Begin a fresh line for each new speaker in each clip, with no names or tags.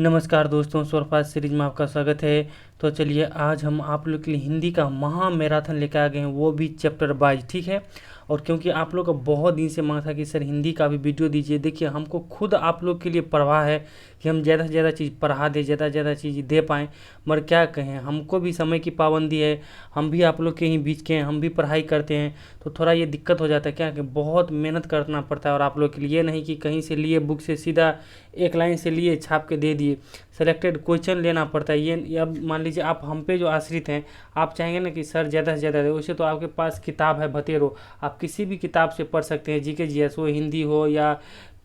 नमस्कार दोस्तों, superfast series में आपका स्वागत है। तो चलिए आज हम आप लोग के लिए हिंदी का महा मैराथन लेकर आ गए हैं, वो भी चैप्टर वाइज, ठीक है। और क्योंकि आप लोग का बहुत दिन से मांग था कि सर हिंदी का भी वीडियो दीजिए, देखिए हमको खुद आप लोग के लिए परवाह है कि हम ज़्यादा से ज़्यादा चीज़ पढ़ा दें, ज़्यादा से ज़्यादा चीज़ दे पाएँ। मगर क्या कहें, हमको भी समय की पाबंदी है, हम भी आप लोग के ही बीच के हैं, हम भी पढ़ाई करते हैं, तो थोड़ा ये दिक्कत हो जाता है। क्या कि बहुत मेहनत करना पड़ता है और आप लोग के लिए नहीं कि कहीं से लिए बुक से सीधा एक लाइन से लिए छाप के दे दिए, सेलेक्टेड क्वेश्चन लेना पड़ता है। ये अब मान लीजिए आप हम पे जो आश्रित हैं, आप चाहेंगे ना कि सर ज़्यादा से ज़्यादा दे, वैसे तो आपके पास किताब है बतेरो, आप किसी भी किताब से पढ़ सकते हैं, जीके जीएस हो, हिंदी हो या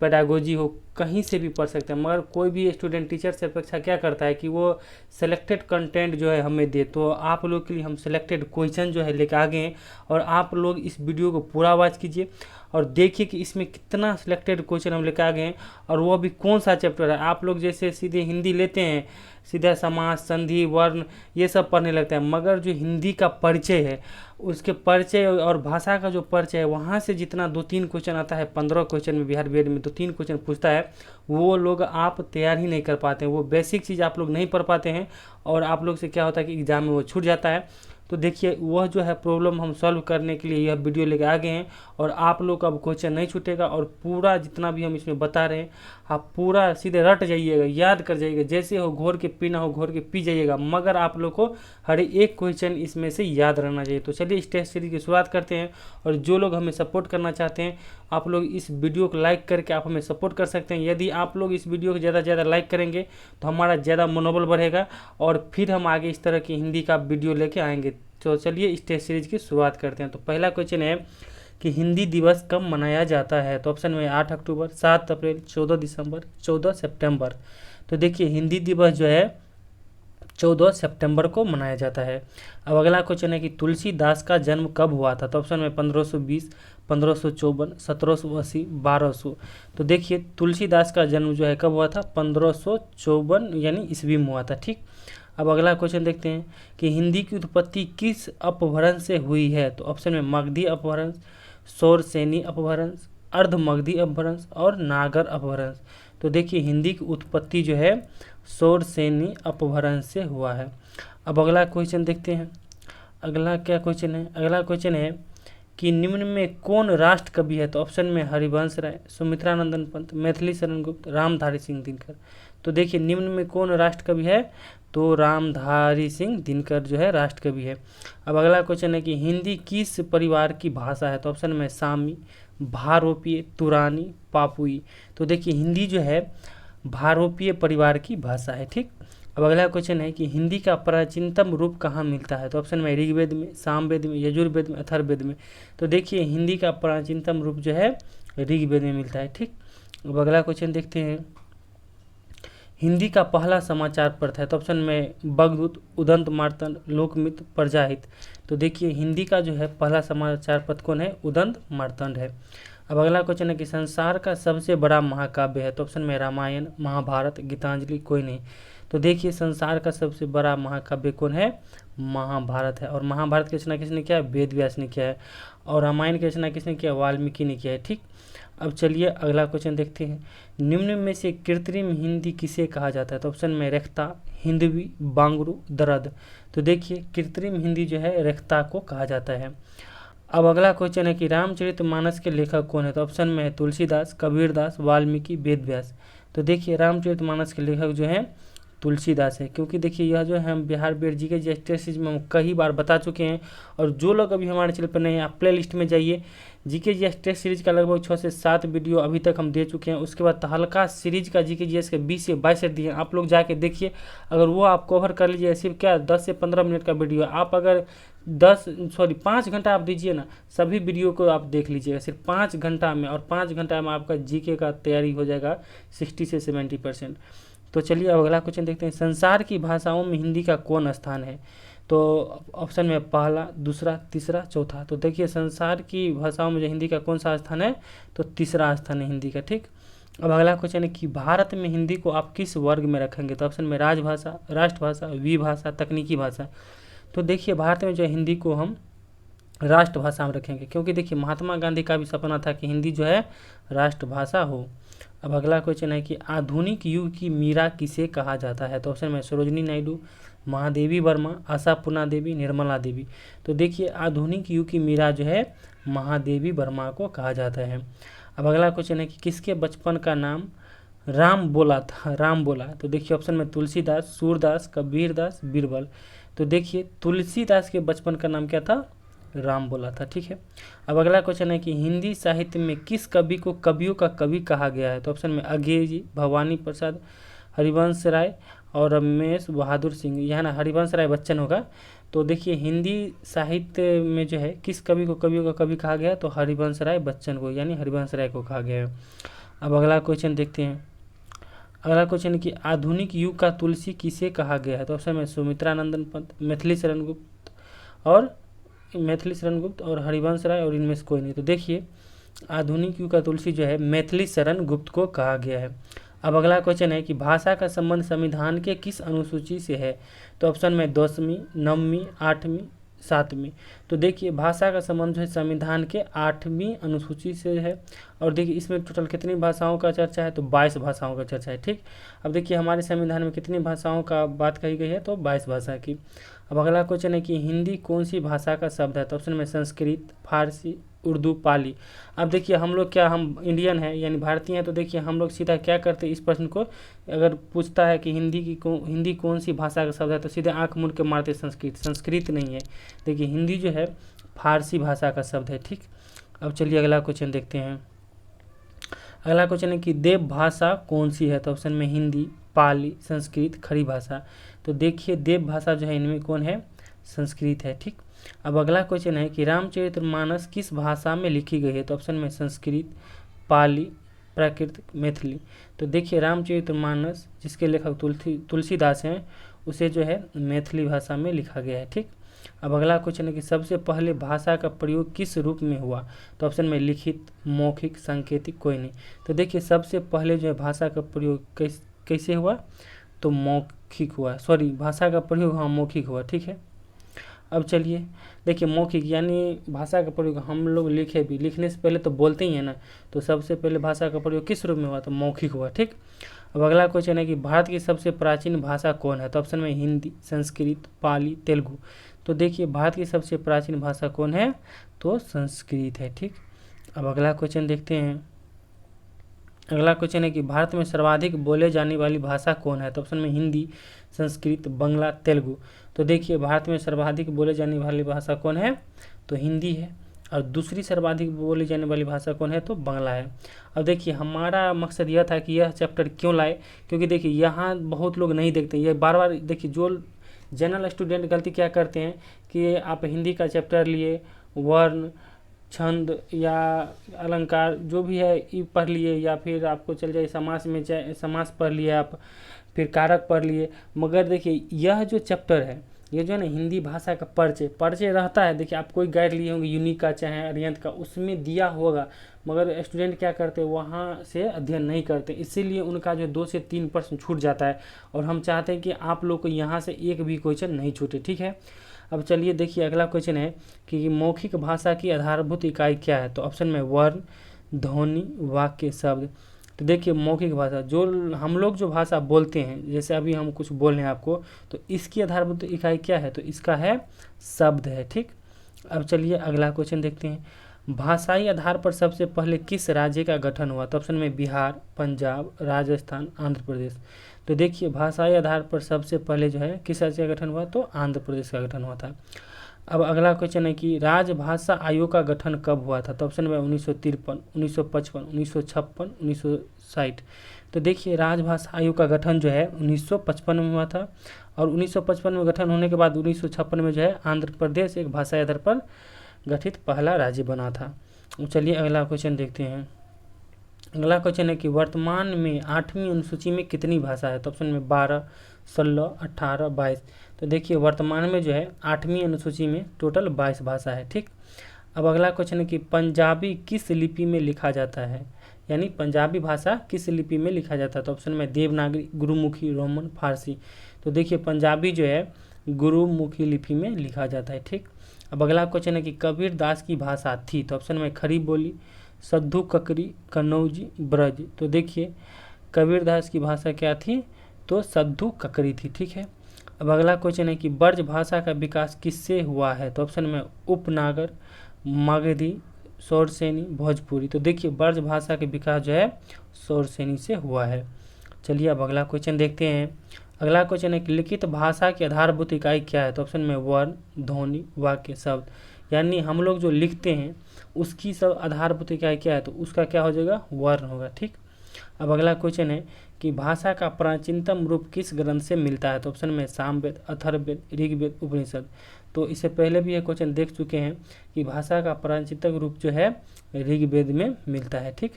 पेडागोजी हो, कहीं से भी पढ़ सकते हैं। मगर कोई भी स्टूडेंट टीचर से अपेक्षा क्या करता है कि वो सेलेक्टेड कंटेंट जो है हमें दे। तो आप लोग के लिए हम सेलेक्टेड क्वेश्चन जो है लेकर आ गए हैं, और आप लोग इस वीडियो को पूरा वॉच कीजिए और देखिए कि इसमें कितना सिलेक्टेड क्वेश्चन हम लेकर आ गए हैं, और वो भी कौन सा चैप्टर है। आप लोग जैसे सीधे हिंदी लेते हैं, सीधा समास, संधि, वर्ण ये सब पढ़ने लगते हैं, मगर जो हिंदी का परिचय है, उसके परिचय और भाषा का जो परिचय है, वहाँ से जितना 2-3 क्वेश्चन आता है, 15 क्वेश्चन में बिहार बीएड में 2-3 क्वेश्चन पूछता है, वो लोग आप तैयार ही नहीं कर पाते हैं। वो बेसिक चीज़ आप लोग नहीं पढ़ पाते हैं, और आप लोग से क्या होता है कि एग्जाम में वो छूट जाता है। तो देखिए वह जो है प्रॉब्लम हम सॉल्व करने के लिए यह वीडियो लेके आ गए हैं, और आप लोग का अब क्वेश्चन नहीं छूटेगा, और पूरा जितना भी हम इसमें बता रहे हैं आप पूरा सीधे रट जाइएगा, याद कर जाइएगा, जैसे हो घोर के पीना हो घोर के पी जाइएगा, मगर आप लोग को हर एक क्वेश्चन इसमें से याद रहना चाहिए। तो चलिए इस टेस्ट सीरीज की शुरुआत करते हैं, और जो लोग हमें सपोर्ट करना चाहते हैं, आप लोग इस वीडियो को लाइक करके आप हमें सपोर्ट कर सकते हैं। यदि आप लोग इस वीडियो को ज़्यादा से ज़्यादा लाइक करेंगे तो हमारा ज़्यादा मनोबल बढ़ेगा, और फिर हम आगे इस तरह की हिंदी का वीडियो लेके आएंगे। तो चलिए इस टेस्ट सीरीज की शुरुआत करते हैं। तो पहला क्वेश्चन है कि हिंदी दिवस कब मनाया जाता है। तो ऑप्शन में 8 अक्टूबर, 7 अप्रैल, 14 दिसंबर, 14 सितंबर। तो देखिए हिंदी दिवस जो है 14 सितंबर को मनाया जाता है। अब अगला क्वेश्चन है कि तुलसीदास का जन्म कब हुआ था। तो ऑप्शन में 1520, 1554, 1780, 1200। तो देखिए तुलसीदास का जन्म जो है कब हुआ था, 1554 यानी ईस्वी में हुआ था, ठीक। अब अगला क्वेश्चन देखते हैं कि हिंदी की उत्पत्ति किस अपभ्रंश से हुई है। तो ऑप्शन में मगधी अपभ्रंश, शौरसेनी अपभ्रंश, अर्धमगधी अपभ्रंश और नागर अपभ्रंश। तो देखिए हिंदी की उत्पत्ति जो है शौरसेनी अपभ्रंश से हुआ है। अब अगला क्वेश्चन देखते हैं, अगला क्या क्वेश्चन है। अगला क्वेश्चन है कि निम्न में कौन राष्ट्र कवि है। तो ऑप्शन में हरिवंश राय, सुमित्रानंदन पंत, मैथिली शरण गुप्त, रामधारी सिंह दिनकर। तो देखिए निम्न में कौन राष्ट्र कवि है, तो रामधारी सिंह दिनकर जो है राष्ट्र कवि है। अब अगला क्वेश्चन है कि हिंदी किस परिवार की भाषा है। तो ऑप्शन में सामी, भारोपीय, तुरानी, पापुई। तो देखिए हिंदी जो है भारोपीय परिवार की भाषा है, ठीक। अब अगला क्वेश्चन है कि हिंदी का प्राचीनतम रूप कहाँ मिलता है। तो ऑप्शन में ऋग्वेद में, सामवेद में, यजुर्वेद में, अथर्ववेद में। तो देखिए हिंदी का प्राचीनतम रूप जो है ऋग्वेद में मिलता है, ठीक। अब अगला क्वेश्चन देखते हैं, हिंदी का पहला समाचार पत्र है। तो ऑप्शन में बगदूत, उदंत मार्तंड, लोकमित्र, प्रजाहित। तो देखिए हिंदी का जो है पहला समाचार पत्र कौन है, उदंत मार्तंड है। अब अगला क्वेश्चन है कि संसार का सबसे बड़ा महाकाव्य है। तो ऑप्शन में रामायण, महाभारत, गीतांजलि, कोई नहीं। तो देखिए संसार का सबसे बड़ा महाकाव्य कौन है, महाभारत है। और महाभारत की रचना किसने किया है, वेद व्यास ने किया है। और रामायण की रचना किसने किया, वाल्मीकि ने किया है, ठीक। अब चलिए अगला क्वेश्चन देखते हैं, निम्न में से कृत्रिम हिंदी किसे कहा जाता है। तो ऑप्शन में रेख्ता, हिंदवी, बांगरू, दरद। तो देखिए कृत्रिम हिंदी जो है रेख्ता को कहा जाता है। अब अगला क्वेश्चन है कि रामचरितमानस के लेखक कौन है। तो ऑप्शन में है तुलसीदास, कबीरदास, वाल्मीकि, वेदव्यास। तो देखिए रामचरितमानस के लेखक जो है तुलसीदास है, क्योंकि देखिए यह जो है हम बिहार बीएड जी के टेस्ट सीरीज में हम कई बार बता चुके हैं। और जो लोग अभी हमारे चैनल पर नहीं, आप प्ले लिस्ट में जाइए, जीके जीएस टेस्ट सीरीज का लगभग 6 से 7 वीडियो अभी तक हम दे चुके हैं। उसके बाद तहलका सीरीज का जीके जीएस के 20 से 22 सेट दिए, आप लोग जाके देखिए। अगर वो आप कवर कर लीजिए, सिर्फ क्या 10 से 15 मिनट का वीडियो, आप अगर 5 घंटा आप दीजिए ना, सभी वीडियो को आप देख लीजिएगा सिर्फ 5 घंटा में, और 5 घंटा में आपका जीके का तैयारी हो जाएगा 60 से 70%। तो चलिए अब अगला क्वेश्चन देखते हैं, संसार की भाषाओं में हिंदी का कौन स्थान है। तो ऑप्शन में पहला, दूसरा, तीसरा, चौथा। तो देखिए संसार की भाषाओं में जो हिंदी का कौन सा स्थान है, तो तीसरा स्थान है हिंदी का, ठीक। अब अगला क्वेश्चन है कि भारत में हिंदी को आप किस वर्ग में रखेंगे। तो ऑप्शन में राजभाषा, राष्ट्रभाषा, विभाषा, तकनीकी भाषा। तो देखिए भारत में जो हिंदी को हम राष्ट्रभाषा में रखेंगे, क्योंकि देखिए महात्मा गांधी का भी सपना था कि हिंदी जो है राष्ट्रभाषा हो। अब अगला क्वेश्चन है कि आधुनिक युग की मीरा किसे कहा जाता है? तो ऑप्शन में सरोजिनी नायडू, महादेवी वर्मा, आशापूर्णा देवी, निर्मला देवी। तो देखिए आधुनिक युग की मीरा जो है महादेवी वर्मा को कहा जाता है। अब अगला क्वेश्चन है कि किसके बचपन का नाम राम बोला था? राम बोला। तो देखिए ऑप्शन में तुलसीदास, सूरदास, कबीरदास, बीरबल। तो देखिए तुलसीदास के बचपन का नाम क्या था? राम बोला था। ठीक है। अब अगला क्वेश्चन है कि हिंदी साहित्य में किस कवि को कवियों का कवि कहा गया है? तो ऑप्शन में अघे जी, भवानी प्रसाद, हरिवंश राय और रमेश बहादुर सिंह। यहाँ ना हरिवंश राय बच्चन होगा। तो देखिए हिंदी साहित्य में जो है किस कवि को कवियों का कवि कहा गया है? तो हरिवंश राय बच्चन को, यानी हरिवंश राय को कहा गया है। अब अगला क्वेश्चन देखते हैं। अगला क्वेश्चन कि आधुनिक युग का तुलसी किसे कहा गया है? तो ऑप्शन में सुमित्रा नंदन पंत, मैथिली शरण गुप्त और हरिवंश राय, और इनमें से कोई नहीं। तो देखिए आधुनिक युग का तुलसी जो है मैथिली शरण गुप्त को कहा गया है। अब अगला क्वेश्चन है कि भाषा का संबंध संविधान के किस अनुसूची से है? तो ऑप्शन में 10वीं, 9वीं, 8वीं, 7वीं। तो देखिए भाषा का संबंध जो है संविधान के 8वीं अनुसूची से है। और देखिए इसमें टोटल कितनी भाषाओं का चर्चा है? तो 22 भाषाओं का चर्चा है। ठीक। अब देखिए हमारे संविधान में कितनी भाषाओं का बात कही गई है? तो 22 भाषा की। अब अगला क्वेश्चन है कि हिंदी कौन सी भाषा का शब्द है? तो ऑप्शन में संस्कृत, फारसी, उर्दू, पाली। अब देखिए हम लोग क्या, हम इंडियन हैं यानी भारतीय हैं, तो देखिए हम लोग सीधा क्या करते हैं, इस प्रश्न को अगर पूछता है कि हिंदी कौन सी भाषा का शब्द है, तो सीधे आंख मूंद के मारते संस्कृत। संस्कृत नहीं है, देखिए हिंदी जो है फारसी भाषा का शब्द है। ठीक। अब चलिए अगला क्वेश्चन देखते हैं। अगला क्वेश्चन है कि देव भाषा कौन सी है? तो ऑप्शन में हिंदी, पाली, संस्कृत, खड़ी भाषा। तो देखिए देव भाषा जो है इनमें कौन है? संस्कृत है। ठीक। अब अगला क्वेश्चन है कि रामचरितमानस किस भाषा में लिखी गई है? तो ऑप्शन में संस्कृत, पाली, प्राकृत, मैथिली। तो देखिए रामचरितमानस जिसके लेखक तुलसीदास हैं उसे जो है मैथिली भाषा में लिखा गया है। ठीक। अब अगला क्वेश्चन है कि सबसे पहले भाषा का प्रयोग किस रूप में हुआ? तो ऑप्शन में लिखित, मौखिक, सांकेतिक, कोई नहीं। तो देखिए सबसे पहले जो है भाषा का प्रयोग कैसे हुआ? तो मौखिक हुआ। सॉरी, भाषा का प्रयोग हाँ मौखिक हुआ। ठीक है। अब चलिए देखिए मौखिक यानी भाषा का प्रयोग हम लोग लिखने से पहले तो बोलते ही हैं ना, तो सबसे पहले भाषा का प्रयोग किस रूप में हुआ? तो मौखिक हुआ। ठीक। अब अगला क्वेश्चन है कि भारत की सबसे प्राचीन भाषा कौन है? तो ऑप्शन में हिंदी, संस्कृत, पाली, तेलुगु। तो देखिए भारत की सबसे प्राचीन भाषा कौन है? तो संस्कृत है। ठीक। अब अगला क्वेश्चन देखते हैं। अगला क्वेश्चन है कि भारत में सर्वाधिक बोले जाने वाली भाषा कौन है? तो ऑप्शन में हिंदी, संस्कृत, बंगला, तेलुगु। तो देखिए भारत में सर्वाधिक बोले जाने वाली भाषा कौन है? तो हिंदी है। और दूसरी सर्वाधिक बोली जाने वाली भाषा कौन है? तो बांग्ला है। अब देखिए हमारा मकसद यह था कि यह चैप्टर क्यों लाए, क्योंकि देखिए यहाँ बहुत लोग नहीं देखते, ये बार बार देखिए जो जनरल स्टूडेंट गलती क्या करते हैं कि आप हिंदी का चैप्टर लिए, वर्ण, छंद या अलंकार जो भी है ये पढ़ लिए, या फिर आपको चल जाए समास में समास पढ़ लिए आप, फिर कारक पढ़ लिए। मगर देखिए यह जो चैप्टर है ये जो है ना हिंदी भाषा का परिचय रहता है। देखिए आप कोई गाइड लिए होंगे यूनिक का चाहे अरिहंत का, उसमें दिया होगा, मगर स्टूडेंट क्या करते हैं वहाँ से अध्ययन नहीं करते, इसीलिए उनका जो 2 से 3 प्रश्न छूट जाता है। और हम चाहते हैं कि आप लोग को यहाँ से एक भी क्वेश्चन नहीं छूटे। ठीक है। अब चलिए देखिए अगला क्वेश्चन है कि मौखिक भाषा की आधारभूत इकाई क्या है? तो ऑप्शन में वर्ण, ध्वनि, वाक्य, शब्द। तो देखिए मौखिक भाषा जो हम लोग जो भाषा बोलते हैं, जैसे अभी हम कुछ बोल रहे हैं आपको, तो इसकी आधारभूत इकाई क्या है? तो इसका है शब्द है। ठीक। अब चलिए अगला क्वेश्चन देखते हैं। भाषाई आधार पर सबसे पहले किस राज्य का गठन हुआ? तो ऑप्शन में बिहार, पंजाब, राजस्थान, आंध्र प्रदेश। तो देखिए भाषाई आधार पर सबसे पहले जो है किस राज्य का गठन हुआ? तो आंध्र प्रदेश का गठन हुआ था। अब अगला क्वेश्चन है कि राजभाषा आयोग का गठन कब हुआ था? तो ऑप्शन में 1953, 1955, 1956, 1960। तो देखिए राजभाषा आयोग का गठन जो है 1955 में हुआ था। और 1955 में गठन होने के बाद 1956 में जो है आंध्र प्रदेश एक भाषा आधार पर गठित पहला राज्य बना था। चलिए अगला क्वेश्चन देखते हैं। अगला क्वेश्चन है कि वर्तमान में 8वीं अनुसूची में कितनी भाषा है? तो ऑप्शन में 12, 16, 18, 22। तो देखिए वर्तमान में जो है 8वीं अनुसूची में टोटल 22 भाषा है। ठीक। अब अगला क्वेश्चन है कि पंजाबी किस लिपि में लिखा जाता है, यानी पंजाबी भाषा किस लिपि में लिखा जाता है? तो ऑप्शन में देवनागरी, गुरुमुखी, रोमन, फारसी। तो देखिए पंजाबी जो है गुरुमुखी लिपि में लिखा जाता है। ठीक। अब अगला क्वेश्चन है कि कबीर दास की भाषा थी? तो ऑप्शन में खड़ी बोली, सद्दू ककरी कन्नौजी ब्रज। तो देखिए कबीरदास की भाषा क्या थी, तो सद्दू ककरी थी, ठीक है। अब अगला क्वेश्चन है कि ब्रज भाषा का विकास किससे हुआ है, तो ऑप्शन में उपनागर, मगधी, शौरसेनी, भोजपुरी। तो देखिए ब्रज भाषा के विकास जो है शौरसेनी से हुआ है। चलिए अब अगला क्वेश्चन देखते हैं। अगला क्वेश्चन है कि लिखित भाषा की आधारभूत इकाई क्या है, तो ऑप्शन में वर्ण, ध्वनि, वाक्य, शब्द। यानी हम लोग जो लिखते हैं उसकी सब आधारभूत इकाई क्या है, तो उसका क्या हो जाएगा, वर्ण होगा, ठीक। अब अगला क्वेश्चन है कि भाषा का प्राचीनतम रूप किस ग्रंथ से मिलता है, तो ऑप्शन में सामवेद, अथर्ववेद, ऋग्वेद, उपनिषद। तो इससे पहले भी ये क्वेश्चन देख चुके हैं कि भाषा का प्राचीनतम रूप जो है ऋग्वेद में मिलता है, ठीक।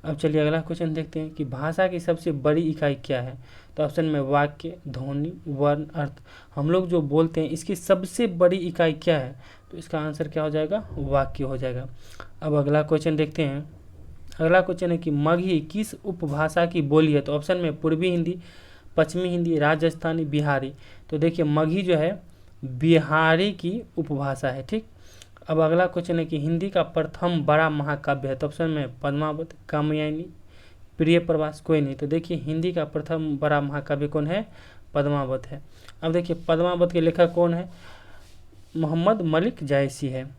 अब चलिए अगला क्वेश्चन देखते हैं कि भाषा की सबसे बड़ी इकाई क्या है, तो ऑप्शन में वाक्य, ध्वनि, वर्ण, अर्थ। हम लोग जो बोलते हैं इसकी सबसे बड़ी इकाई क्या है, तो इसका आंसर क्या हो जाएगा, वाक्य हो जाएगा। अब अगला क्वेश्चन देखते हैं। अगला क्वेश्चन है कि मगही किस उपभाषा की बोली है, तो ऑप्शन में पूर्वी हिंदी, पश्चिमी हिंदी, राजस्थानी, बिहारी। तो देखिए मगही जो है बिहारी की उपभाषा है, ठीक। अब अगला क्वेश्चन है कि हिंदी का प्रथम बड़ा महाकाव्य है, तो ऑप्शन में पद्मावत, कामयानी, प्रिय प्रवास, कोई नहीं। तो देखिए हिंदी का प्रथम बड़ा महाकाव्य कौन है, पद्मावत है। अब देखिए पद्मावत के लेखक कौन है, मोहम्मद मलिक जायसी है।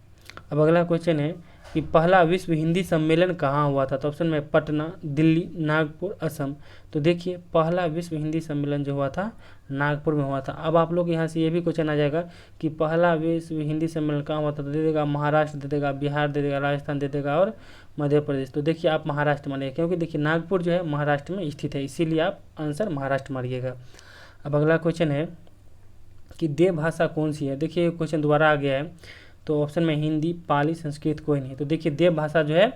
अब अगला क्वेश्चन है कि पहला विश्व हिंदी सम्मेलन कहाँ हुआ था, तो ऑप्शन में पटना, दिल्ली, नागपुर, असम। तो देखिए पहला विश्व हिंदी सम्मेलन जो हुआ था नागपुर में हुआ था। अब आप लोग यहाँ से ये भी क्वेश्चन आ जाएगा कि पहला विश्व हिंदी सम्मेलन कहाँ हुआ था, तो दे देगा महाराष्ट्र, दे देगा बिहार, दे देगा राजस्थान, दे देगा और मध्य प्रदेश। तो देखिए आप महाराष्ट्र मानिएगा, क्योंकि देखिए नागपुर जो है महाराष्ट्र में स्थित है, इसीलिए आप आंसर महाराष्ट्र मारिएगा। अब अगला क्वेश्चन है कि देव भाषा कौन सी है। देखिए क्वेश्चन दोबारा आ गया है, तो ऑप्शन में हिंदी, पाली, संस्कृत, कोई नहीं। तो देखिए देव भाषा जो है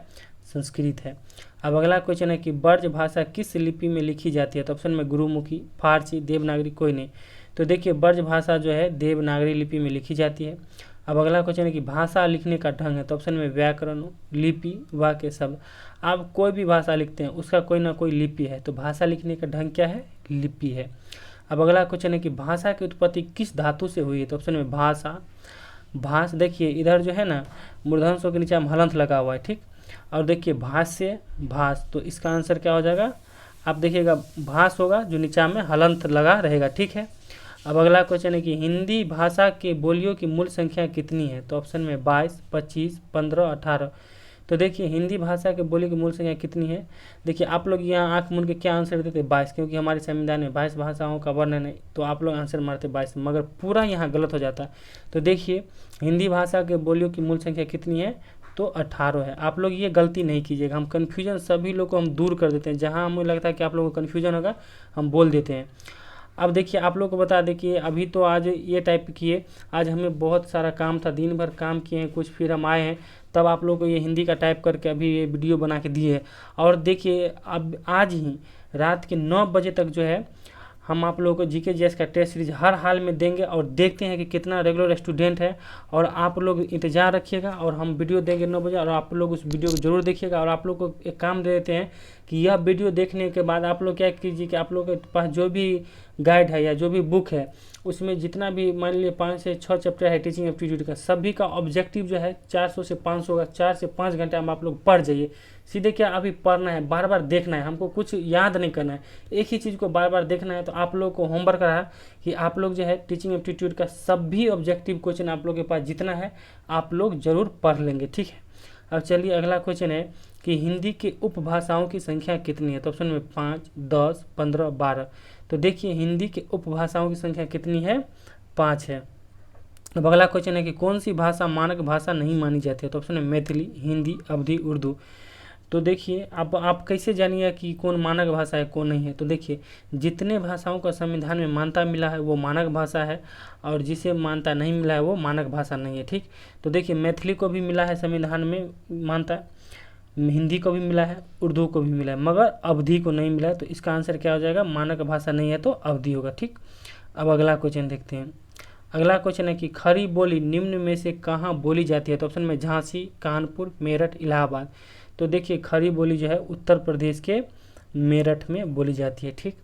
संस्कृत है। अब अगला क्वेश्चन है कि ब्रज भाषा किस लिपि में लिखी जाती है, तो ऑप्शन में गुरुमुखी, फारसी, देवनागरी, कोई नहीं। तो देखिए ब्रज भाषा जो है देवनागरी लिपि में लिखी जाती है। अब अगला क्वेश्चन है कि भाषा लिखने का ढंग है, तो ऑप्शन में व्याकरण, लिपि, वाक्य, शब्द। आप कोई भी भाषा लिखते हैं उसका कोई ना कोई लिपि है, तो भाषा लिखने का ढंग क्या है, लिपि है। अब अगला क्वेश्चन है कि भाषा की उत्पत्ति किस धातु से हुई है, तो ऑप्शन में भाषा, भाष। देखिए इधर जो है ना मूर्धन्य के नीचे हम हलंत लगा हुआ है, ठीक। और देखिए भाष्य, भाष। तो इसका आंसर क्या हो जाएगा, आप देखिएगा भाष होगा जो नीचा में हलंत लगा रहेगा, ठीक है। अब अगला क्वेश्चन है कि हिंदी भाषा के बोलियों की मूल संख्या कितनी है, तो ऑप्शन में 22, 25, 15, 18। तो देखिए हिंदी भाषा के बोली की मूल संख्या कितनी है। देखिए आप लोग यहाँ आंख मूंद के क्या आंसर देते 22, क्योंकि हमारे संविधान में 22 भाषाओं का वर्णन है, तो आप लोग आंसर मारते 22, मगर पूरा यहाँ गलत हो जाता है। तो देखिए हिंदी भाषा के बोलियों की मूल संख्या कितनी है, तो 18 है। आप लोग ये गलती नहीं कीजिएगा, हम कन्फ्यूजन सभी लोग को हम दूर कर देते हैं, जहाँ हमें लगता है कि आप लोगों को कन्फ्यूजन होगा हम बोल देते हैं। अब देखिए आप लोग को बता दें कि अभी तो आज ये टाइप किए, आज हमें बहुत सारा काम था, दिन भर काम किए हैं कुछ, फिर हम आए हैं, तब आप लोग को ये हिंदी का टाइप करके अभी ये वीडियो बना के दिए है। और देखिए अब आज ही रात के 9 बजे तक जो है हम आप लोगों को जीके जीएस का टेस्ट सीरीज हर हाल में देंगे, और देखते हैं कि कितना रेगुलर स्टूडेंट है। और आप लोग इंतज़ार रखिएगा, और हम वीडियो देंगे 9 बजे, और आप लोग उस वीडियो को जरूर देखिएगा। और आप लोग को एक काम दे देते हैं कि यह वीडियो देखने के बाद आप लोग क्या कीजिए कि आप लोग के पास जो भी गाइड है या जो भी बुक है उसमें जितना भी मान लीजिए 5 से 6 चैप्टर है टीचिंग एप्टीट्यूड का, सभी का ऑब्जेक्टिव जो है 400 से 500 का, 4 से 5 घंटे में आप लोग पढ़ जाइए। सीधे क्या अभी पढ़ना है, बार बार देखना है, हमको कुछ याद नहीं करना है, एक ही चीज़ को बार बार देखना है। तो आप लोग को होमवर्क रहा कि आप लोग जो है टीचिंग एप्टीट्यूड का सभी ऑब्जेक्टिव क्वेश्चन आप लोग के पास जितना है आप लोग जरूर पढ़ लेंगे, ठीक है। अब चलिए अगला क्वेश्चन है कि हिंदी के उपभाषाओं की संख्या कितनी है, तो ऑप्शन में 5, 10, 15, 12। तो देखिए हिंदी के उपभाषाओं की संख्या कितनी है, 5 है। अब अगला क्वेश्चन है कि कौन सी भाषा मानक भाषा नहीं मानी जाती है, तो ऑप्शन है मैथिली, हिंदी, अवधी, उर्दू। तो देखिए अब आप कैसे जानिए कि कौन मानक भाषा है कौन नहीं है। तो देखिए जितने भाषाओं का संविधान में मान्यता मिला है वो मानक भाषा है, और जिसे मान्यता नहीं मिला है वो मानक भाषा नहीं है, ठीक। तो देखिए मैथिली को भी मिला है संविधान में मान्यता, हिंदी को भी मिला है, उर्दू को भी मिला है, मगर अवधी को नहीं मिला है। तो इसका आंसर क्या हो जाएगा, मानक भाषा नहीं है तो अवधी होगा, ठीक। अब अगला क्वेश्चन देखते हैं। अगला क्वेश्चन है कि खड़ी बोली निम्न में से कहाँ बोली जाती है, तो ऑप्शन में झांसी, कानपुर, मेरठ, इलाहाबाद। तो देखिए खड़ी बोली जो है उत्तर प्रदेश के मेरठ में बोली जाती है, ठीक।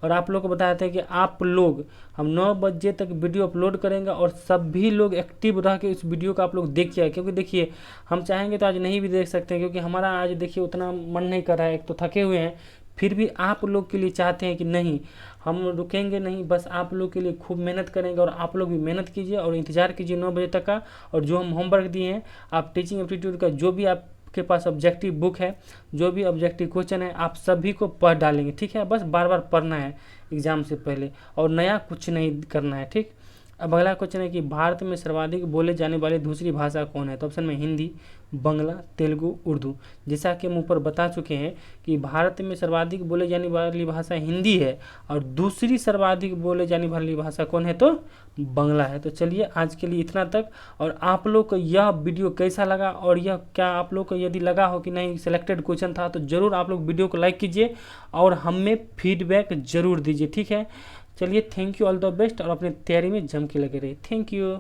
और आप लोग को बताते हैं कि आप लोग हम 9 बजे तक वीडियो अपलोड करेंगे और सभी लोग एक्टिव रह के इस वीडियो को आप लोग देखिए, क्योंकि देखिए हम चाहेंगे तो आज नहीं भी देख सकते हैं, क्योंकि हमारा आज देखिए उतना मन नहीं कर रहा है, एक तो थके हुए हैं, फिर भी आप लोग के लिए चाहते हैं कि नहीं हम रुकेंगे नहीं, बस आप लोग के लिए खूब मेहनत करेंगे और आप लोग भी मेहनत कीजिए और इंतज़ार कीजिए 9 बजे तक का। और जो हम होमवर्क दिए हैं, आप टीचिंग एप्टीट्यूड का जो भी आपके पास ऑब्जेक्टिव बुक है, जो भी ऑब्जेक्टिव क्वेश्चन है, आप सभी को पढ़ डालेंगे, ठीक है। बस बार बार पढ़ना है एग्ज़ाम से पहले और नया कुछ नहीं करना है, ठीक। अब अगला क्वेश्चन है कि भारत में सर्वाधिक बोले जाने वाली दूसरी भाषा कौन है? तो ऑप्शन में हिंदी, बांग्ला, तेलुगु, उर्दू। जैसा कि हम ऊपर बता चुके हैं कि भारत में सर्वाधिक बोले जाने वाली भाषा हिंदी है और दूसरी सर्वाधिक बोले जाने वाली भाषा कौन है? तो बांग्ला है। तो चलिए आज के लिए इतना तक। और आप लोग को यह वीडियो कैसा लगा और यह क्या आप लोग को यदि लगा हो कि नहीं सिलेक्टेड क्वेश्चन था, तो ज़रूर आप लोग वीडियो को लाइक कीजिए और हमें फीडबैक ज़रूर दीजिए, ठीक है। चलिए thank you, all the best और अपनी तैयारी में जम के लगे रहिए। Thank you.